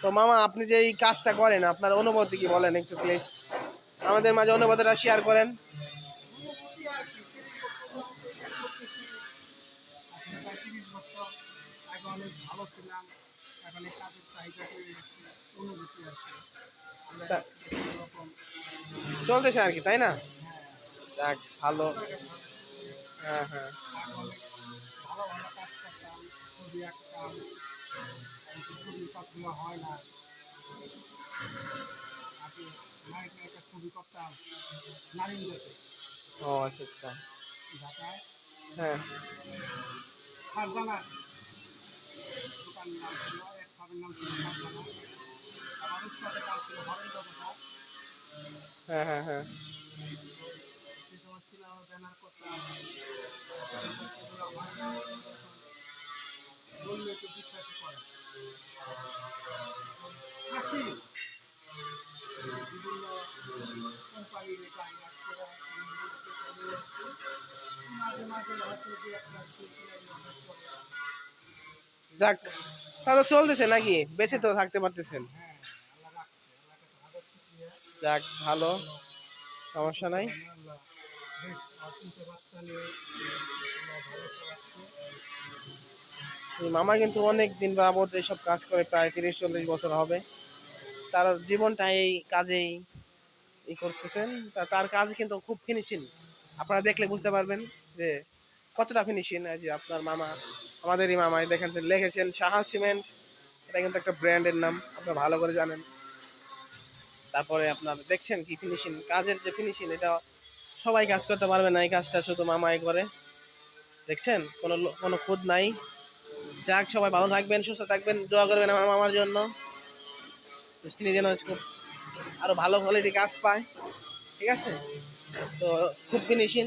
তো মামা, আপনি যে এই কাজটা করেন, আপনার অনুভূতি কি বলেন একটু প্লিজ আমাদের মাঝে অনুভূতিটা শেয়ার করেন। প্রায় 30 বছর আগে অনেক ভালো ছিলাম, এখন এই কাজের চাহিদা বেড়ে গেছে, অনুভূতি আছে আমরা তা- কোনো রকম। চলতেছে আর কি, তাই না? হ্যাঁ, যাক, ভালো। আগে ভালো ছিল, হ্যাঁ, হ্যাঁ। আগে অনেক ভালো ভালো কাজ করতাম, ছবি আঁকতাম, কিন্তু ছবি সবগুলো হয় না। আগে নায়ক নায়িকার ছবি করতাম নারিন্দাতে, ও আচ্ছা আচ্ছা। ঢাকায়। হ্যাঁ, খারদানা দোকান নাম ছিল, এক খাবের নাম ছিল খারদানা। আমার উস্তাদের নাম ছিল হরেন্দ্র প্রসাদ। হ্যাঁ, হ্যাঁ, হ্যাঁ। তো সে সময় সিনেমা ব্যানার করতাম, এখন সেগুলো হয় না, এখন বললে তো বিশ্বাস করে। এখন আসি বিভিন্ন কোম্পানির কাজ করে মাঝে মাঝে হয়তো যে একটা করে। যাক, তাহলে চলতেছে নাকি, বেঁচে তো থাকতে পারতেছেন। হ্যাঁ, আল্লাহ রাখছে, আল্লাহকে তো হাজার শুকরিয়া। যাক, ভালো। কোনো সমস্যা অসুবিধা নাই। হয় না, আল্লাহ বেশ তিনটে বাচ্চা নিয়ে আল্লাহ ভালো চালাচ্ছে। এই মামা কিন্তু অনেক দিন যাবত এইসব কাজ করে, প্রায় 30-40 বছর হবে। তার জীবনটা এই কাজেই করতেছেন। তার কাজ কিন্তু খুব ফিনিশিং। আপনারা দেখলে বুঝতে পারবেন যে কতটা ফিনিশিং। যে আপনার মামা, আমাদেরই মামা, দেখেন যে লিখেছেন সাহা সিমেন্ট। এটা কিন্তু একটা ব্র্যান্ডের নাম, আপনারা ভালো করে জানেন। তারপরে আপনার দেখছেন কি ফিনিশিং, কাজের যে ফিনিশিং, এটা সবাই কাজ করতে পারবে না, এই কাজটা শুধু মামাই করে। দেখছেন, কোনো খুঁত নাই। যাক, সবাই ভালো থাকবেন, সুস্থ থাকবেন, দোয়া করবেন আমার মামার জন্য। তিনি যেন খুব আরো ভালো কোয়ালিটি কাজ পায়। ঠিক আছে? তো খুব ফিনিশিং।